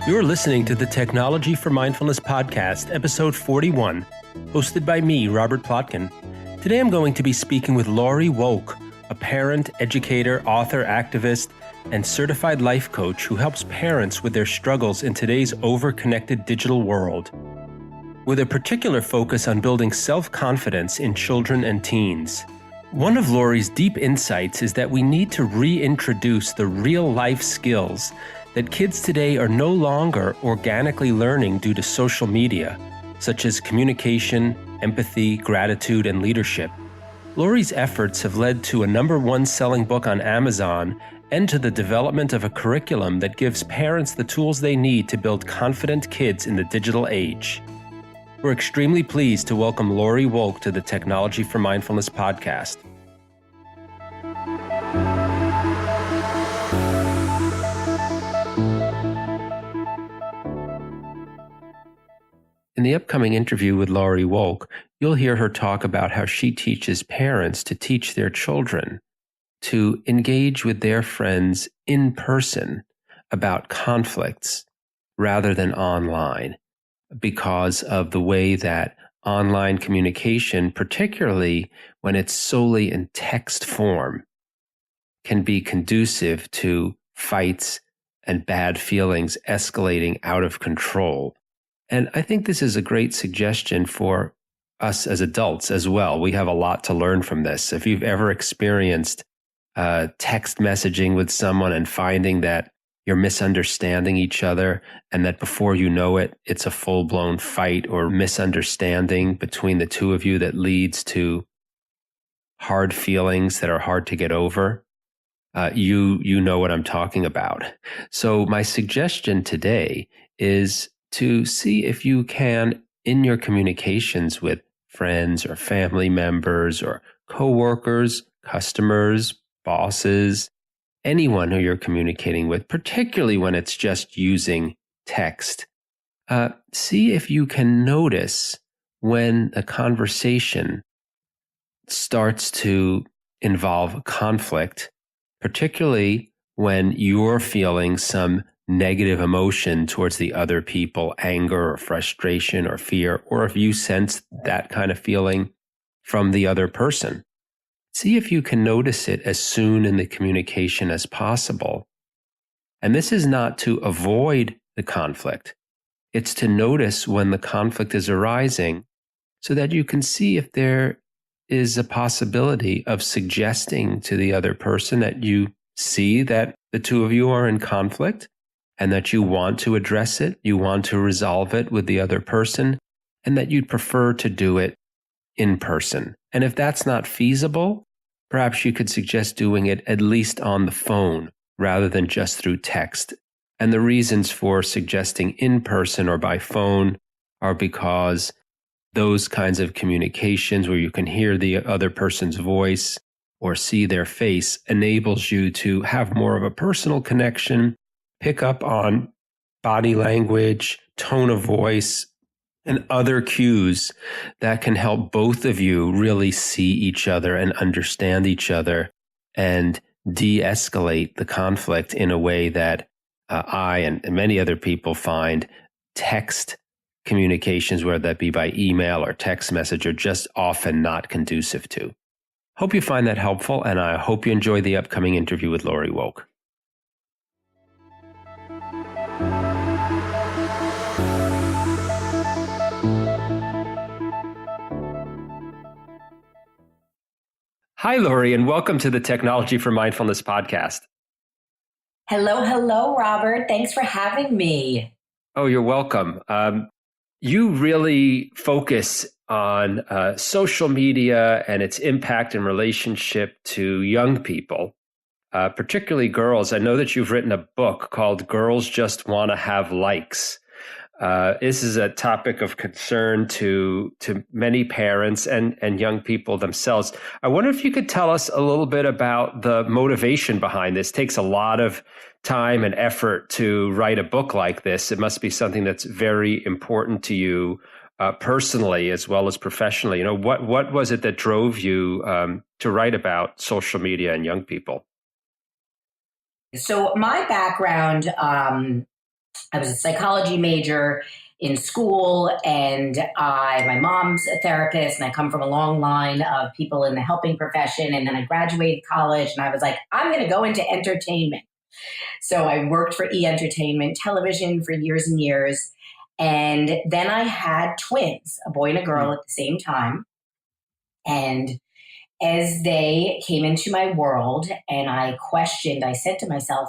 You're listening to the Technology for Mindfulness podcast, episode 41, hosted by me, Robert Plotkin. Today I'm going to be speaking with Laurie Wolk, a parent, educator, author, activist, and certified life coach who helps parents with their struggles in today's over-connected digital world, with a particular focus on building self-confidence in children and teens. One of Laurie's deep insights is that we need to reintroduce the real-life skills that kids today are no longer organically learning due to social media, such as communication, empathy, gratitude, and leadership. Laurie's efforts have led to a #1 selling book on Amazon and to the development of a curriculum that gives parents the tools they need to build confident kids in the digital age. We're extremely pleased to welcome Laurie Wolk to the Technology for Mindfulness podcast. In the upcoming interview with Laurie Wolk, you'll hear her talk about how she teaches parents to teach their children to engage with their friends in person about conflicts rather than online, because of the way that online communication, particularly when it's solely in text form, can be conducive to fights and bad feelings escalating out of control. And I think this is a great suggestion for us as adults as well. We have a lot to learn from this. If you've ever experienced text messaging with someone and finding that you're misunderstanding each other and that before you know it, it's a full-blown fight or misunderstanding between the two of you that leads to hard feelings that are hard to get over, you know what I'm talking about. So my suggestion today is to see if you can, in your communications with friends or family members or coworkers, customers, bosses, anyone who you're communicating with, particularly when it's just using text, see if you can notice when a conversation starts to involve conflict, particularly when you're feeling some negative emotion towards the other people, anger or frustration or fear, or if you sense that kind of feeling from the other person. See if you can notice it as soon in the communication as possible. And this is not to avoid the conflict. It's to notice when the conflict is arising so that you can see if there is a possibility of suggesting to the other person that you see that the two of you are in conflict and that you want to address it, you want to resolve it with the other person, and that you'd prefer to do it in person. And if that's not feasible, perhaps you could suggest doing it at least on the phone rather than just through text. And the reasons for suggesting in person or by phone are because those kinds of communications where you can hear the other person's voice or see their face enables you to have more of a personal connection, pick up on body language, tone of voice, and other cues that can help both of you really see each other and understand each other and de-escalate the conflict in a way that I and many other people find text communications, whether that be by email or text message, are just often not conducive to. Hope you find that helpful, and I hope you enjoy the upcoming interview with Laurie Wolk. Hi, Laurie, and welcome to the Technology for Mindfulness podcast. Hello, Robert. Thanks for having me. Oh, you're welcome. You really focus on social media and its impact and relationship to young people, particularly girls. I know that you've written a book called Girls Just Want to Have Likes. This is a topic of concern to many parents and young people themselves. I wonder if you could tell us a little bit about the motivation behind this. It takes a lot of time and effort to write a book like this. It must be something that's very important to you. personally as well as professionally. What was it that drove you to write about social media and young people? So my background, I was a psychology major in school, and my mom's a therapist, and I come from a long line of people in the helping profession. And then I graduated college, and I was like, I'm going to go into entertainment. So I worked for entertainment television for years and years. And then I had twins, a boy and a girl at the same time. And as they came into my world and I said to myself,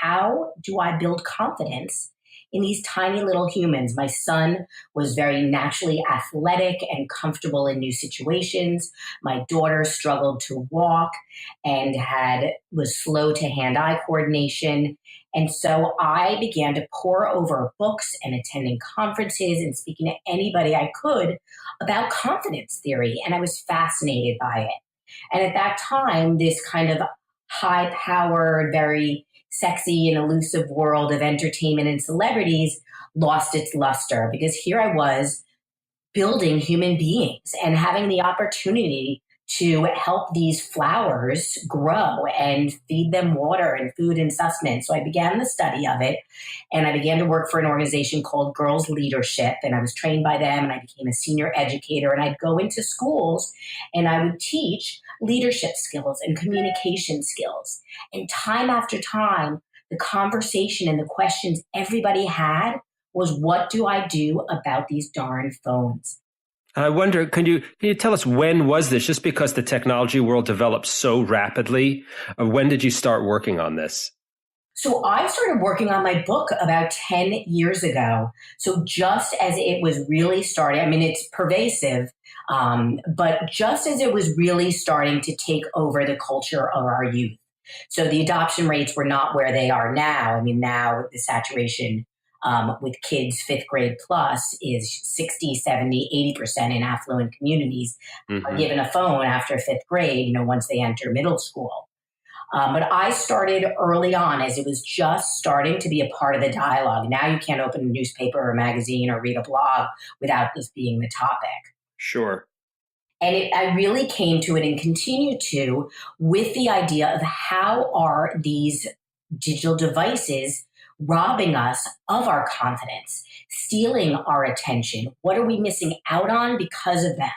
how do I build confidence in these tiny little humans? My son was very naturally athletic and comfortable in new situations. My daughter struggled to walk and was slow to hand-eye coordination. And so I began to pore over books and attending conferences and speaking to anybody I could about confidence theory. And I was fascinated by it. And at that time, this kind of high powered, very sexy and elusive world of entertainment and celebrities lost its luster, because here I was building human beings and having the opportunity to help these flowers grow and feed them water and food and sustenance. So I began the study of it, and I began to work for an organization called Girls Leadership, and I was trained by them, and I became a senior educator, and I'd go into schools and I would teach leadership skills and communication skills. And time after time, the conversation and the questions everybody had was, what do I do about these darn phones? I wonder, can you tell us, when was this? Just because the technology world developed so rapidly, when did you start working on this? So I started working on my book about 10 years ago. So just as it was really starting, I mean, it's pervasive, but just as it was really starting to take over the culture of our youth. So the adoption rates were not where they are now. I mean, now the saturation with kids fifth grade plus is 60, 70, 80% in affluent communities are given a phone after fifth grade, once they enter middle school. But I started early on as it was just starting to be a part of the dialogue. Now you can't open a newspaper or a magazine or read a blog without this being the topic. Sure. And I really came to it and continue to with the idea of how are these digital devices robbing us of our confidence, stealing our attention? What are we missing out on because of them?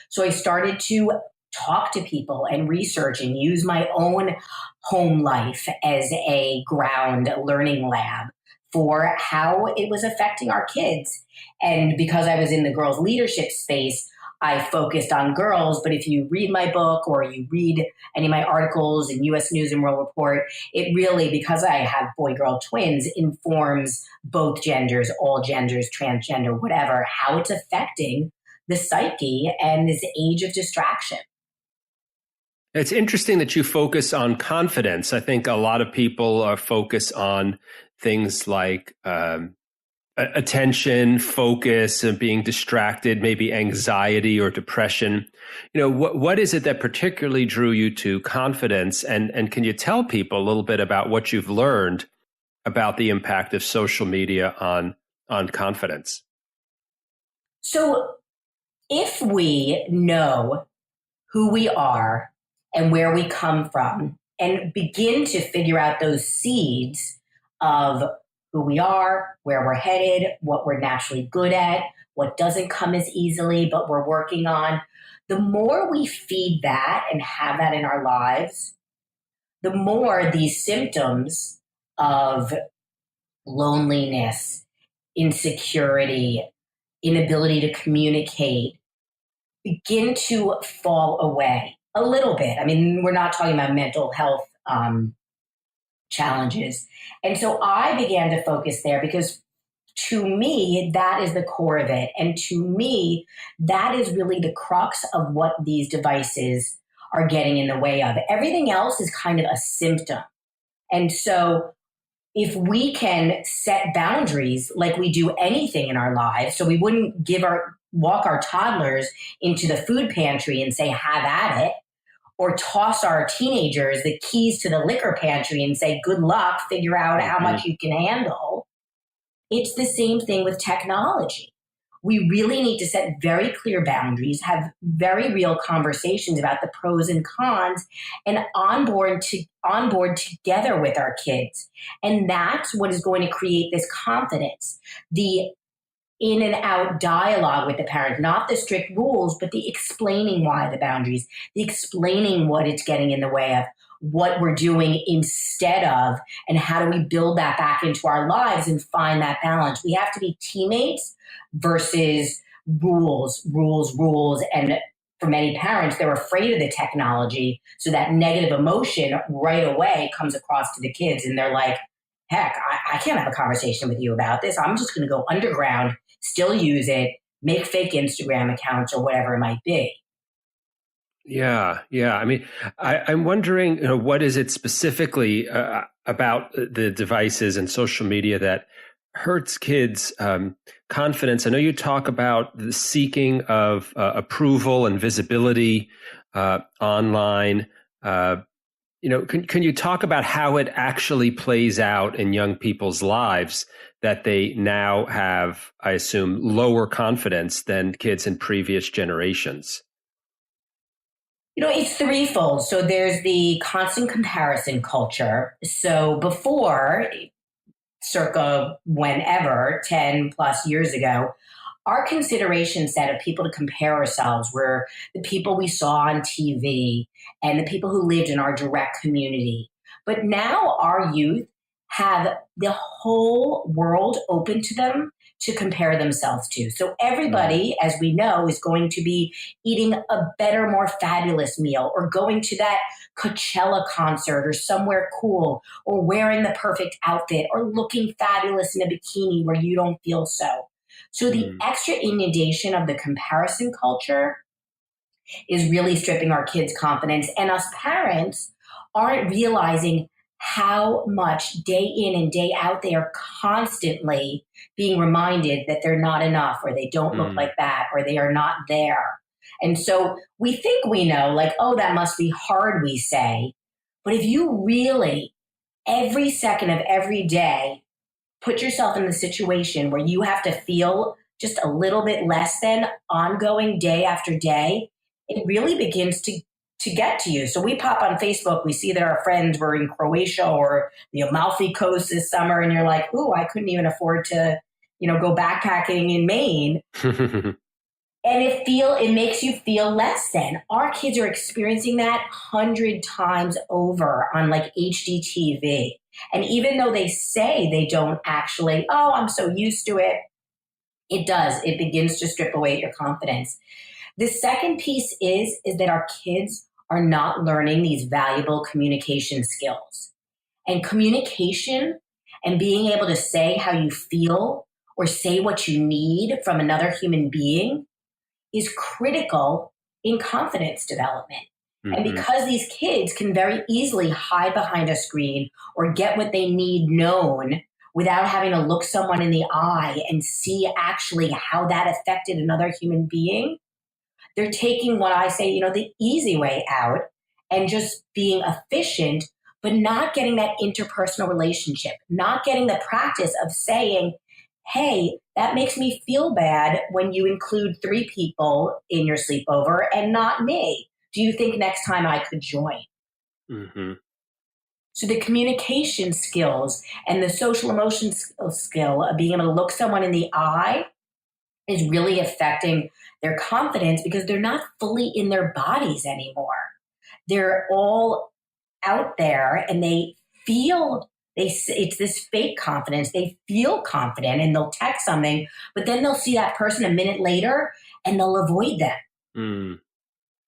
So I started to talk to people and research and use my own home life as a ground learning lab for how it was affecting our kids. And because I was in the girls' leadership space, I focused on girls, but if you read my book or you read any of my articles in U.S. News and World Report, it really, because I have boy-girl twins, informs both genders, all genders, transgender, whatever, how it's affecting the psyche and this age of distraction. It's interesting that you focus on confidence. I think a lot of people focus on things like attention, focus, and being distracted, maybe anxiety or depression. What is it that particularly drew you to confidence? And can you tell people a little bit about what you've learned about the impact of social media on confidence? So if we know who we are and where we come from and begin to figure out those seeds of who we are, where we're headed, what we're naturally good at, what doesn't come as easily, but we're working on, the more we feed that and have that in our lives, the more these symptoms of loneliness, insecurity, inability to communicate begin to fall away a little bit. I mean, we're not talking about mental health challenges. And so I began to focus there because to me, that is the core of it. And to me, that is really the crux of what these devices are getting in the way of. Everything else is kind of a symptom. And so if we can set boundaries like we do anything in our lives, so we wouldn't walk our toddlers into the food pantry and say, have at it, or toss our teenagers the keys to the liquor pantry and say, good luck, figure out how much you can handle. It's the same thing with technology. We really need to set very clear boundaries, have very real conversations about the pros and cons, and onboard together with our kids. And that's what is going to create this confidence. The in and out dialogue with the parent, not the strict rules, but the explaining why the boundaries, the explaining what it's getting in the way of, what we're doing instead of, and how do we build that back into our lives and find that balance. We have to be teammates versus rules. And for many parents, they're afraid of the technology. So that negative emotion right away comes across to the kids. And they're like, heck, I can't have a conversation with you about this. I'm just going to go underground, still use it, make fake Instagram accounts or whatever it might be. Yeah. I mean, I'm wondering, what is it specifically about the devices and social media that hurts kids' confidence? I know you talk about the seeking of approval and visibility online. Can you talk about how it actually plays out in young people's lives that they now have, I assume, lower confidence than kids in previous generations? It's threefold. So there's the constant comparison culture. So before, circa whenever, 10 plus years ago, our consideration set of people to compare ourselves were the people we saw on TV and the people who lived in our direct community. But now our youth have the whole world open to them to compare themselves to. So everybody, as we know, is going to be eating a better, more fabulous meal or going to that Coachella concert or somewhere cool or wearing the perfect outfit or looking fabulous in a bikini where you don't feel so. So the extra inundation of the comparison culture is really stripping our kids' confidence. And us parents aren't realizing how much day in and day out they are constantly being reminded that they're not enough or they don't look like that or they are not there. And so we think we know, like, oh, that must be hard, we say. But if you really, every second of every day, put yourself in the situation where you have to feel just a little bit less than ongoing day after day, it really begins to get to you. So we pop on Facebook, we see that our friends were in Croatia or the Amalfi Coast this summer, and you're like, ooh, I couldn't even afford to, go backpacking in Maine. And it makes you feel less than. Our kids are experiencing that 100 times over on like HDTV. And even though they say they don't actually, oh, I'm so used to it, it does. It begins to strip away your confidence. The second piece is that our kids are not learning these valuable communication skills. And communication and being able to say how you feel or say what you need from another human being is critical in confidence development. And because these kids can very easily hide behind a screen or get what they need known without having to look someone in the eye and see actually how that affected another human being, they're taking what I say, the easy way out and just being efficient, but not getting that interpersonal relationship, not getting the practice of saying, hey, that makes me feel bad when you include 3 people in your sleepover and not me. Do you think next time I could join? So the communication skills and the social emotion skill of being able to look someone in the eye is really affecting their confidence because they're not fully in their bodies anymore. They're all out there and they feel it's this fake confidence. They feel confident and they'll text something, but then they'll see that person a minute later and they'll avoid them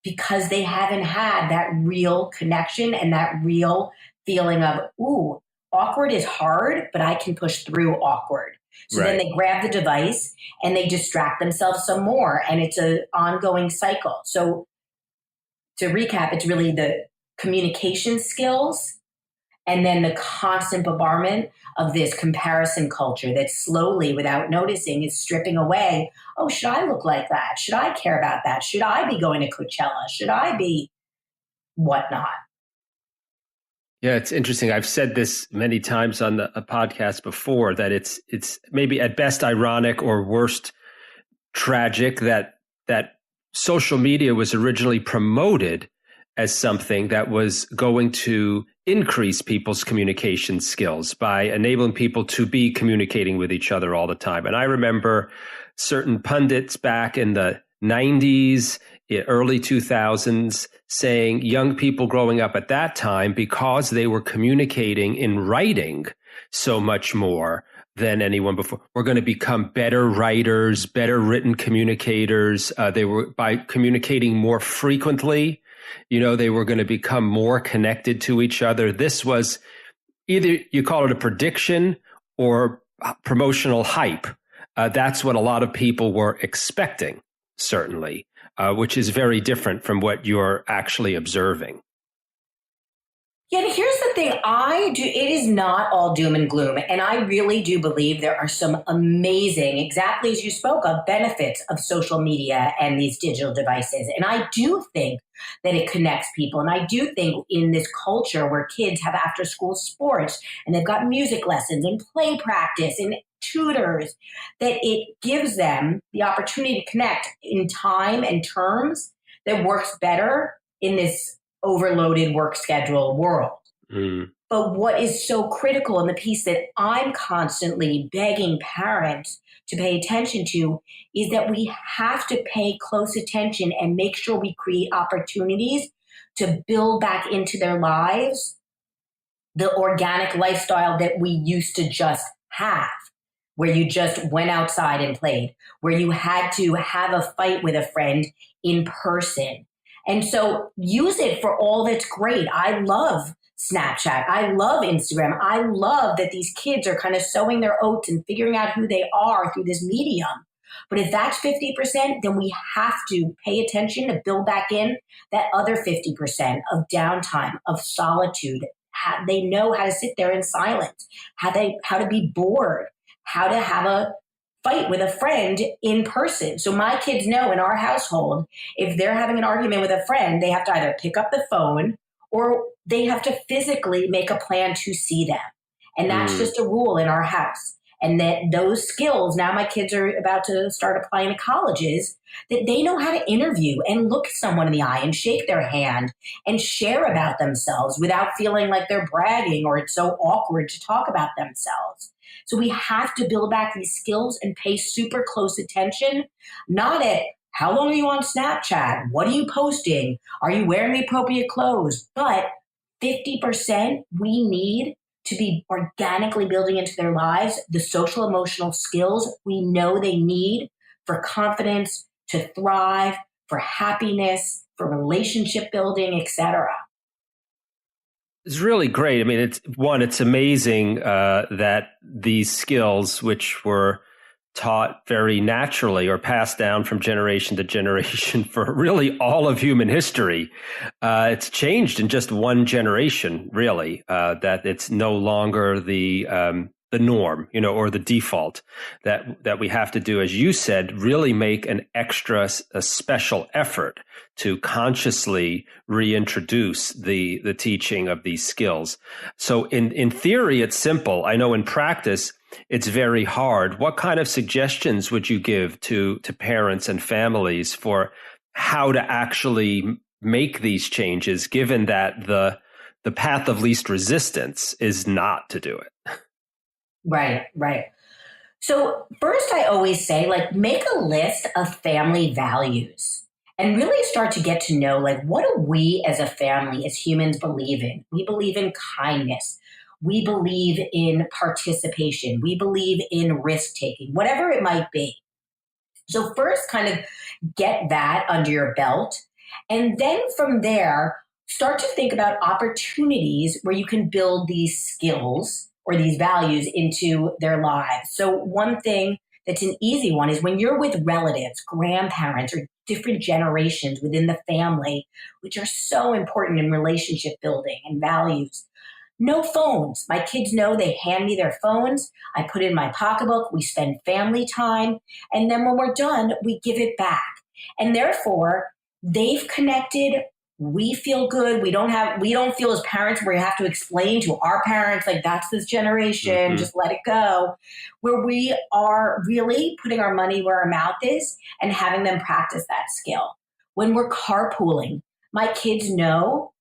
because they haven't had that real connection and that real feeling of, ooh, awkward is hard, but I can push through awkward. So then they grab the device and they distract themselves some more. And it's an ongoing cycle. So to recap, it's really the communication skills and then the constant bombardment of this comparison culture that slowly, without noticing, is stripping away. Oh, should I look like that? Should I care about that? Should I be going to Coachella? Should I be whatnot? Yeah, it's interesting. I've said this many times on a podcast before that it's maybe at best ironic or worst tragic that social media was originally promoted as something that was going to increase people's communication skills by enabling people to be communicating with each other all the time. And I remember certain pundits back in the 90s, early 2000s, saying young people growing up at that time, because they were communicating in writing so much more than anyone before, were going to become better writers, better written communicators. They were, by communicating more frequently, they were going to become more connected to each other. This was either you call it a prediction or promotional hype. That's what a lot of people were expecting, certainly, which is very different from what you're actually observing. Yeah, and here's the thing. It is not all doom and gloom. And I really do believe there are some amazing, exactly as you spoke of, benefits of social media and these digital devices. And I do think that it connects people. And I do think in this culture where kids have after school sports and they've got music lessons and play practice and tutors, that it gives them the opportunity to connect in time and terms that works better in this overloaded work schedule world. But what is so critical, and the piece that I'm constantly begging parents to pay attention to, is that we have to pay close attention and make sure we create opportunities to build back into their lives the organic lifestyle that we used to just have, where you just went outside and played, where you had to have a fight with a friend in person. And so use it for all that's great. I love Snapchat. I love Instagram. I love that these kids are kind of sowing their oats and figuring out who they are through this medium. But if that's 50%, then we have to pay attention to build back in that other 50% of downtime, of solitude. They know how to sit there in silence, how to be bored, how to have a fight with a friend in person. So my kids know in our household, if they're having an argument with a friend, they have to either pick up the phone or they have to physically make a plan to see them. And that's just a rule in our house. And that those skills, now my kids are about to start applying to colleges, that they know how to interview and look someone in the eye and shake their hand and share about themselves without feeling like they're bragging or it's so awkward to talk about themselves. So we have to build back these skills and pay super close attention, not at how long are you on Snapchat? What are you posting? Are you wearing the appropriate clothes? But 50% we need to be organically building into their lives the social emotional skills we know they need for confidence, to thrive, for happiness, for relationship building, etc. It's really great. I mean, it's amazing that these skills, which were taught very naturally or passed down from generation to generation for really all of human history, it's changed in just one generation, really, that it's no longer the norm, or the default, that we have to do, as you said, really make an extra, a special effort to consciously reintroduce the teaching of these skills. So in theory, it's simple. I know in practice, it's very hard. What kind of suggestions would you give to parents and families for how to actually make these changes, given that the path of least resistance is not to do it? Right. So first, I always say, make a list of family values and really start to get to know, what do we as a family, as humans believe in? We believe in kindness. We believe in participation. We believe in risk taking, whatever it might be. So first, kind of get that under your belt. And then from there, start to think about opportunities where you can build these skills or these values into their lives. So one thing that's an easy one is when you're with relatives, grandparents, or different generations within the family, which are so important in relationship building and values. No phones. My kids know, they hand me their phones. I put it in my pocketbook. We spend family time. And then when we're done, we give it back. And therefore, they've connected we feel good. We don't feel as parents where we have to explain to our parents, like, that's this generation, just let it go. Where we are really putting our money where our mouth is and having them practice that skill. When we're carpooling, my kids know,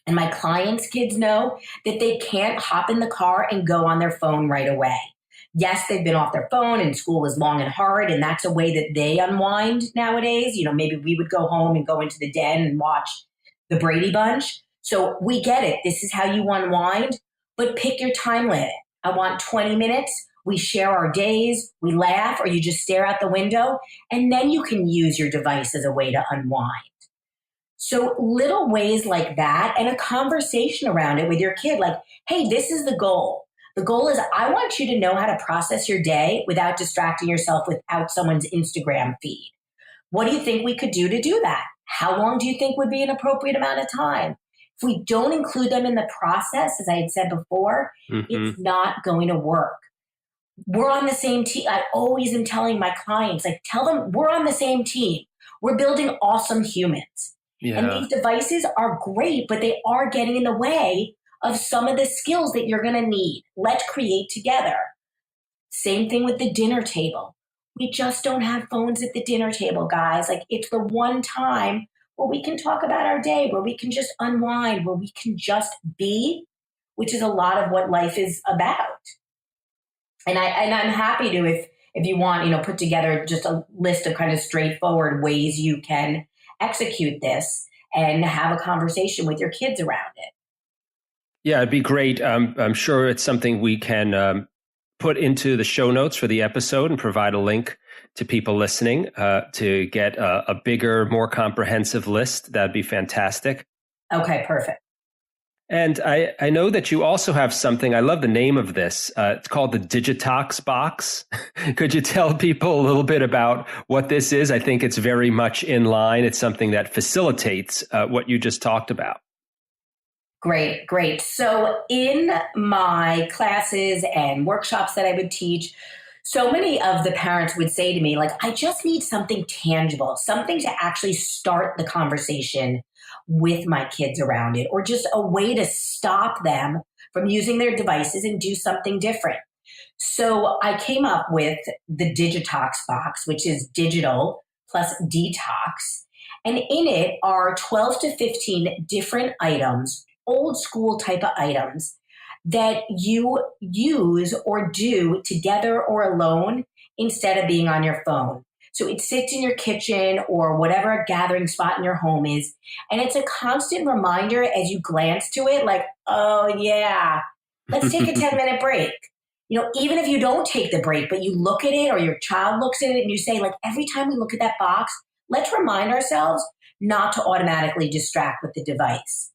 and my clients' kids know, that they can't hop in the car and go on their phone right away. Yes, they've been off their phone and school was long and hard, and that's a way that they unwind nowadays. Maybe we would go home and go into the den and watch the Brady Bunch. So we get it. This is how you unwind, but pick your time limit. I want 20 minutes. We share our days, we laugh, or you just stare out the window, and then you can use your device as a way to unwind. So little ways like that, and a conversation around it with your kid, like, hey, this is the goal. The goal is, I want you to know how to process your day without distracting yourself without someone's Instagram feed. What do you think we could do to do that? How long do you think would be an appropriate amount of time? If we don't include them in the process, as I had said before, it's not going to work. We're on the same team. I always am telling my clients, like, tell them we're on the same team. We're building awesome humans. Yeah. And these devices are great, but they are getting in the way of some of the skills that you're going to need. Let's create together. Same thing with the dinner table. We just don't have phones at the dinner table, guys. Like, it's the one time where we can talk about our day, where we can just unwind, where we can just be, which is a lot of what life is about. And I'm happy to, if you want, put together just a list of kind of straightforward ways you can execute this and have a conversation with your kids around it. Yeah, it'd be great. I'm sure it's something we can put into the show notes for the episode and provide a link to people listening to get a bigger, more comprehensive list. That'd be fantastic. Okay, perfect. And I know that you also have something. I love the name of this. It's called the Detox box. Could you tell people a little bit about what this is? I think it's very much in line. It's something that facilitates what you just talked about. Great. So in my classes and workshops that I would teach, so many of the parents would say to me, like, I just need something tangible, something to actually start the conversation with my kids around it, or just a way to stop them from using their devices and do something different. So I came up with the Detox box, which is digital plus detox. And in it are 12 to 15 different items, old school type of items that you use or do together or alone instead of being on your phone. So it sits in your kitchen or whatever gathering spot in your home is. And it's a constant reminder as you glance to it, like, oh yeah, let's take a 10-minute break. Even if you don't take the break, but you look at it or your child looks at it and you say, like, every time we look at that box, let's remind ourselves not to automatically distract with the device.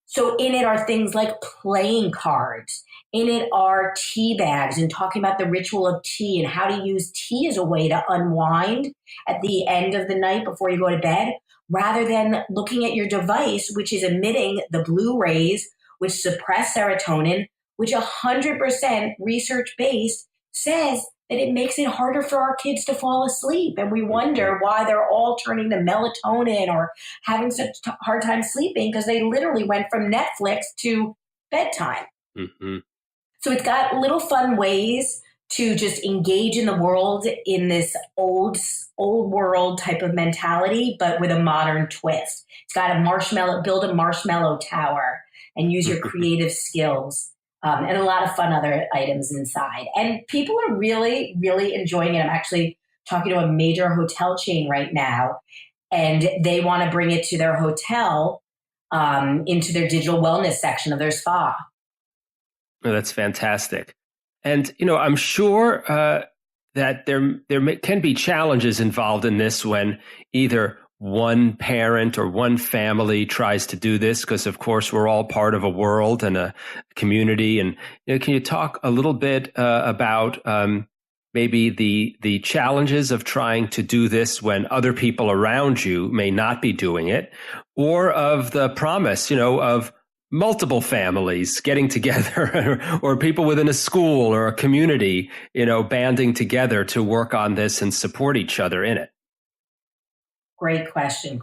So in it are things like playing cards. In it are tea bags and talking about the ritual of tea and how to use tea as a way to unwind at the end of the night before you go to bed, rather than looking at your device, which is emitting the blue rays, which suppress serotonin, which 100% research-based says that it makes it harder for our kids to fall asleep. And we wonder why they're all turning to melatonin or having such a hard time sleeping, because they literally went from Netflix to bedtime. So it's got little fun ways to just engage in the world in this old world type of mentality, but with a modern twist. It's got build a marshmallow tower and use your creative skills. And a lot of fun other items inside. And people are really, really enjoying it. I'm actually talking to a major hotel chain right now, and they want to bring it to their hotel into their digital wellness section of their spa. Oh, that's fantastic. And, I'm sure that there can be challenges involved in this when either one parent or one family tries to do this, because of course we're all part of a world and a community. And can you talk a little bit about maybe the challenges of trying to do this when other people around you may not be doing it, or of the promise, of multiple families getting together or people within a school or a community, banding together to work on this and support each other in it? Great question.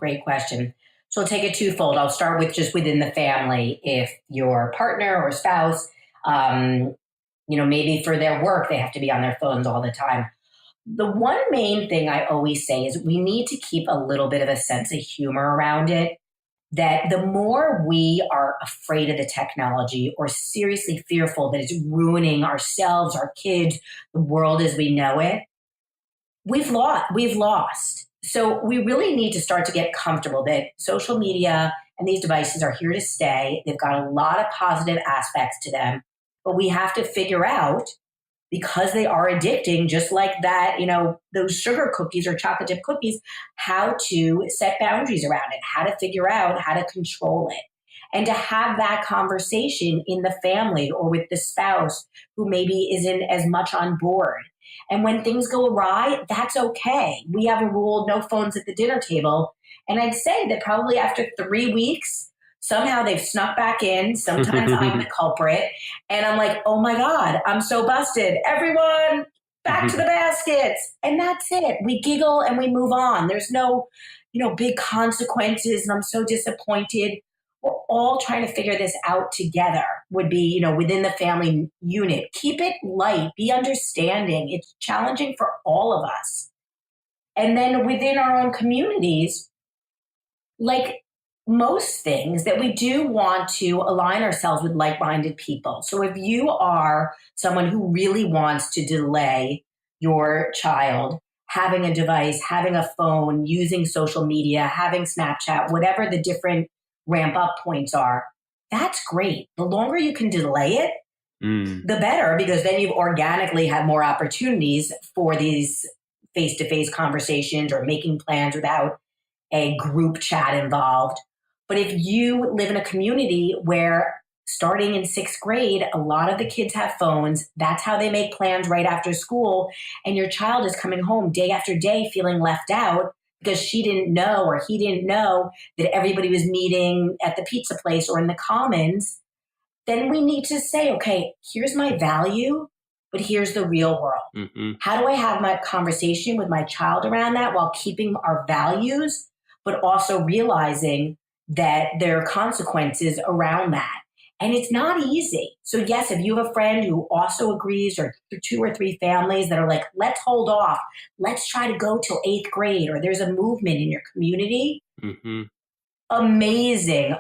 So I'll take it twofold. I'll start with just within the family. If your partner or spouse, maybe for their work, they have to be on their phones all the time. The one main thing I always say is we need to keep a little bit of a sense of humor around it. That the more we are afraid of the technology or seriously fearful that it's ruining ourselves, our kids, the world as we know it, we've lost. So we really need to start to get comfortable that social media and these devices are here to stay. They've got a lot of positive aspects to them, but we have to figure out, because they are addicting, just like that, those sugar cookies or chocolate chip cookies, how to set boundaries around it, how to figure out how to control it, and to have that conversation in the family or with the spouse who maybe isn't as much on board. And when things go awry, that's okay. We have a rule, no phones at the dinner table. And I'd say that probably after 3 weeks, somehow they've snuck back in. Sometimes I'm the culprit. And I'm like, oh my God, I'm so busted. Everyone back to the baskets. And that's it. We giggle and we move on. There's no, big consequences. And I'm so disappointed. We're all trying to figure this out together, would be, within the family unit. Keep it light, be understanding. It's challenging for all of us. And then within our own communities, like most things, that we do want to align ourselves with like-minded people. So if you are someone who really wants to delay your child having a device, having a phone, using social media, having Snapchat, whatever the different ramp up points are, that's great. The longer you can delay it, the better, because then you've organically had more opportunities for these face-to-face conversations or making plans without a group chat involved. But if you live in a community where starting in 6th grade, a lot of the kids have phones, that's how they make plans right after school, and your child is coming home day after day feeling left out because she didn't know or he didn't know that everybody was meeting at the pizza place or in the commons, then we need to say, okay, here's my value, but here's the real world. How do I have my conversation with my child around that while keeping our values, but also realizing that there are consequences around that? And it's not easy. So yes, if you have a friend who also agrees, or 2 or 3 families that are like, let's hold off, let's try to go till 8th grade, or there's a movement in your community, amazing.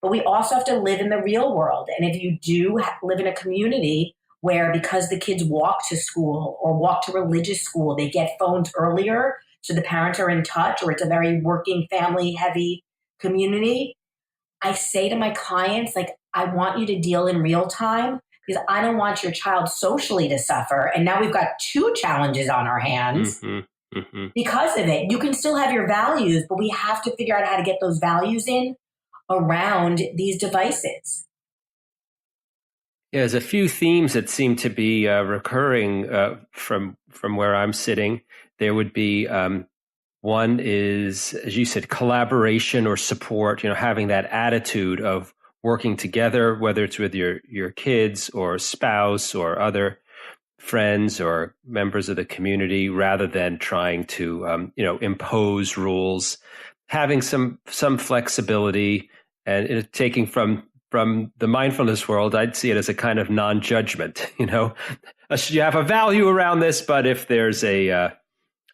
But we also have to live in the real world. And if you do live in a community where, because the kids walk to school or walk to religious school, they get phones earlier, so the parents are in touch, or it's a very working family heavy community, I say to my clients, like, I want you to deal in real time, because I don't want your child socially to suffer. And now we've got 2 challenges on our hands because of it. You can still have your values, but we have to figure out how to get those values in around these devices. Yeah, there's a few themes that seem to be recurring from where I'm sitting. There would be one is, as you said, collaboration or support, having that attitude of working together, whether it's with your kids or spouse or other friends or members of the community, rather than trying to, impose rules, having some flexibility, and taking from the mindfulness world, I'd see it as a kind of non-judgment. You have a value around this, but if there's a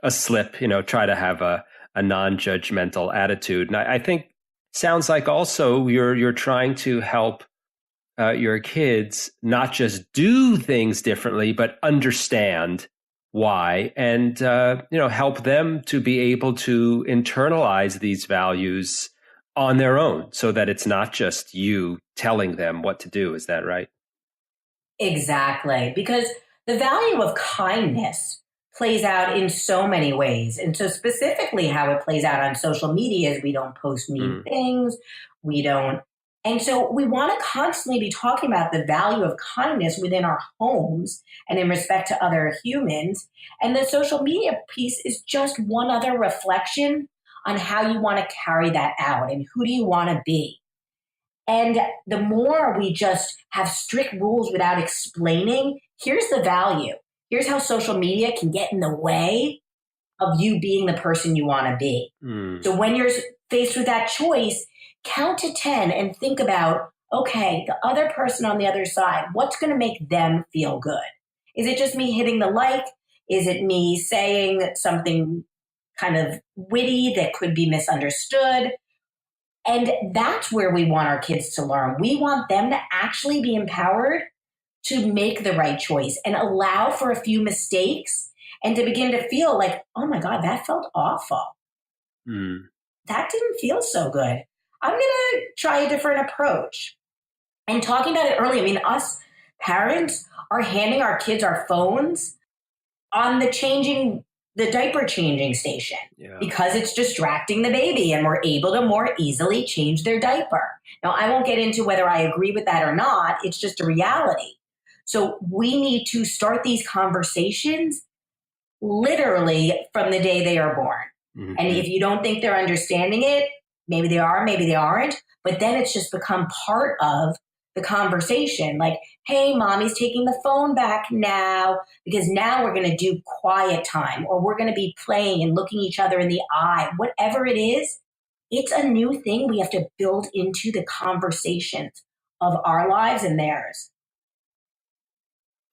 slip, try to have a non-judgmental attitude. And I think sounds like also you're trying to help your kids not just do things differently, but understand why, and help them to be able to internalize these values on their own, so that it's not just you telling them what to do. Is that right? Exactly. Because the value of kindness plays out in so many ways. And so specifically how it plays out on social media is we don't post mean things. We don't. And so we want to constantly be talking about the value of kindness within our homes and in respect to other humans. And the social media piece is just one other reflection on how you want to carry that out and who do you want to be. And the more we just have strict rules without explaining, here's the value. Here's how social media can get in the way of you being the person you want to be. So when you're faced with that choice, count to 10 and think about, okay, the other person on the other side, what's going to make them feel good? Is it just me hitting the like? Is it me saying something kind of witty that could be misunderstood? And that's where we want our kids to learn. We want them to actually be empowered to make the right choice and allow for a few mistakes and to begin to feel like, oh my God, that felt awful. That didn't feel so good. I'm going to try a different approach. And talking about it early, I mean, us parents are handing our kids our phones on the diaper changing station because it's distracting the baby and we're able to more easily change their diaper. Now, I won't get into whether I agree with that or not. It's just a reality. So we need to start these conversations literally from the day they are born. Mm-hmm. And if you don't think they're understanding it, maybe they are, maybe they aren't, but then it's just become part of the conversation. Like, hey, mommy's taking the phone back now because now we're going to do quiet time, or we're going to be playing and looking each other in the eye. Whatever it is, it's a new thing we have to build into the conversations of our lives and theirs.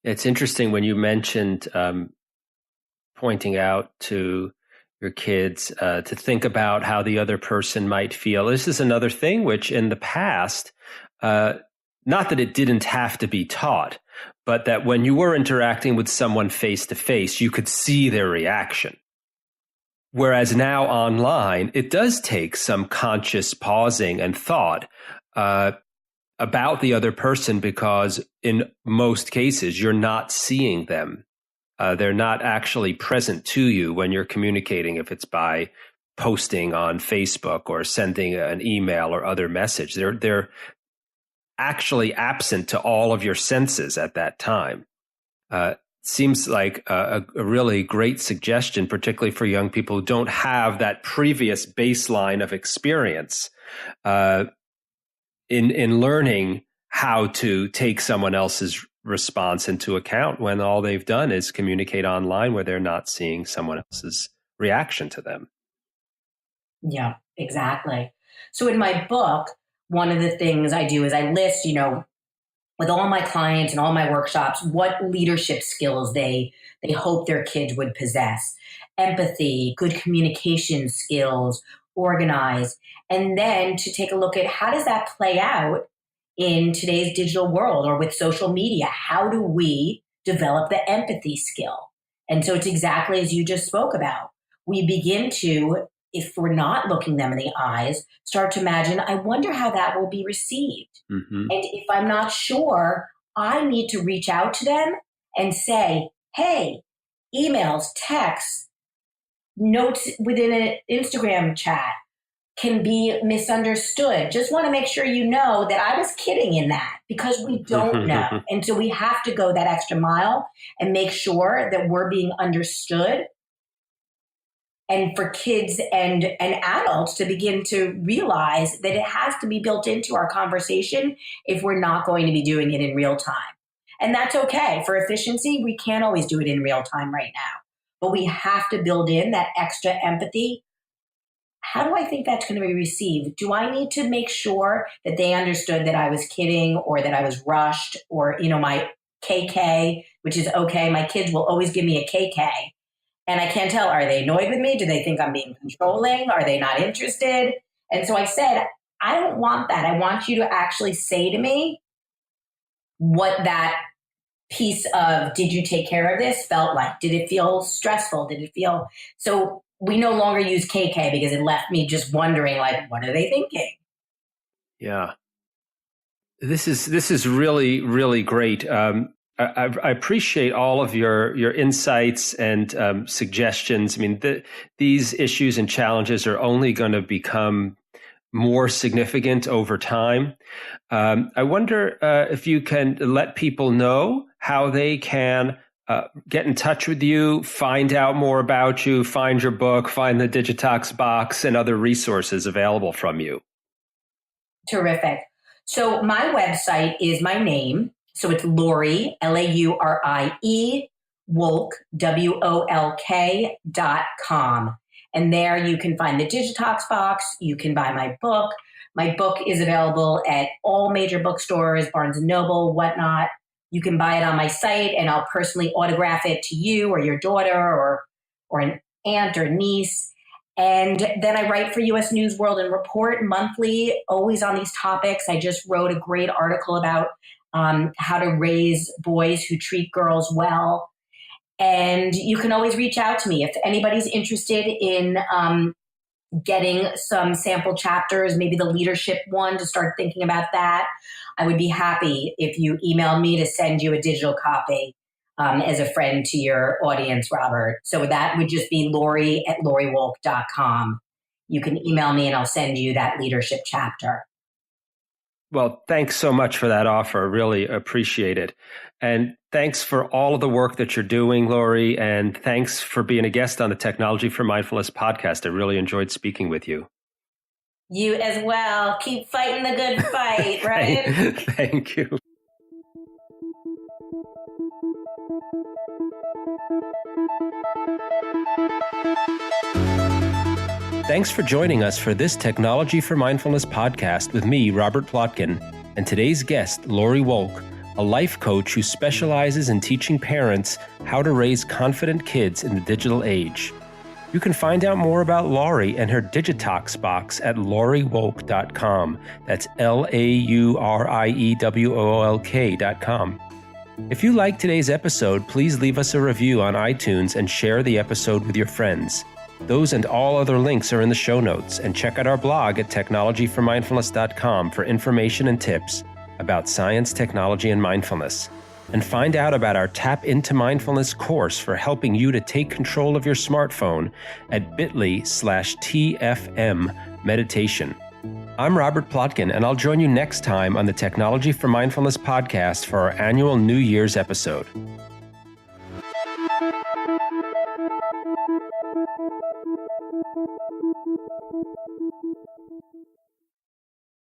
It's interesting when you mentioned pointing out to your kids to think about how the other person might feel. This is another thing which in the past, not that it didn't have to be taught, but that when you were interacting with someone face to face, you could see their reaction. Whereas now online, it does take some conscious pausing and thought about the other person, because in most cases, you're not seeing them. They're not actually present to you when you're communicating, if it's by posting on Facebook or sending an email or other message. They're actually absent to all of your senses at that time. Seems like a really great suggestion, particularly for young people who don't have that previous baseline of experience in learning how to take someone else's response into account when all they've done is communicate online where they're not seeing someone else's reaction to them. Yeah, exactly. So in my book, one of the things I do is I list, with all my clients and all my workshops, what leadership skills they hope their kids would possess. Empathy, good communication skills, organize, and then to take a look at how does that play out in today's digital world or with social media. How do we develop the empathy skill? And so it's exactly as you just spoke about. We begin to, if we're not looking them in the eyes, start to imagine, I wonder how that will be received. Mm-hmm. And if I'm not sure, I need to reach out to them and say, hey, emails, texts, notes within an Instagram chat can be misunderstood. Just want to make sure you know that I was kidding in that, because we don't know. And so we have to go that extra mile and make sure that we're being understood. And for kids and adults to begin to realize that it has to be built into our conversation if we're not going to be doing it in real time. And that's okay. For efficiency, we can't always do it in real time right now. But we have to build in that extra empathy. How do I think that's going to be received? Do I need to make sure that they understood that I was kidding or that I was rushed or, my KK, which is okay. My kids will always give me a KK. And I can't tell, are they annoyed with me? Do they think I'm being controlling? Are they not interested? And so I said, I don't want that. I want you to actually say to me what that piece of did you take care of this felt like. Did it feel stressful? Did it feel... So we no longer use KK because it left me just wondering, like, what are they thinking? Yeah. This is really, really great. I appreciate all of your insights and suggestions. I mean, these issues and challenges are only going to become more significant over time. I wonder if you can let people know how they can get in touch with you, find out more about you, find your book, find the Detox box and other resources available from you. Terrific. So my website is my name. So it's Laurie, Laurie, Wolk, WOLK.com. And there you can find the Detox box. You can buy my book. My book is available at all major bookstores, Barnes & Noble, whatnot. You can buy it on my site, and I'll personally autograph it to you or your daughter or an aunt or niece. And then I write for U.S. News World and Report monthly, always on these topics. I just wrote a great article about how to raise boys who treat girls well. And you can always reach out to me if anybody's interested in getting some sample chapters, maybe the leadership one, to start thinking about that. I would be happy if you emailed me to send you a digital copy as a friend to your audience, Robert. So that would just be Laurie@lauriewolk.com. You can email me and I'll send you that leadership chapter. Well, thanks so much for that offer. Really appreciate it. And thanks for all of the work that you're doing, Laurie. And thanks for being a guest on the Technology for Mindfulness podcast. I really enjoyed speaking with you. You as well. Keep fighting the good fight, right? Thank you. Thanks for joining us for this Technology for Mindfulness podcast with me, Robert Plotkin, and today's guest, Laurie Wolk, a life coach who specializes in teaching parents how to raise confident kids in the digital age. You can find out more about Laurie and her Detox box at lauriewolk.com. That's LAURIEWOLK.com. If you like today's episode, please leave us a review on iTunes and share the episode with your friends. Those and all other links are in the show notes, and check out our blog at technologyformindfulness.com for information and tips about science, technology, and mindfulness. And find out about our Tap Into Mindfulness course for helping you to take control of your smartphone at bit.ly/TFM meditation. I'm Robert Plotkin, and I'll join you next time on the Technology for Mindfulness podcast for our annual New Year's episode.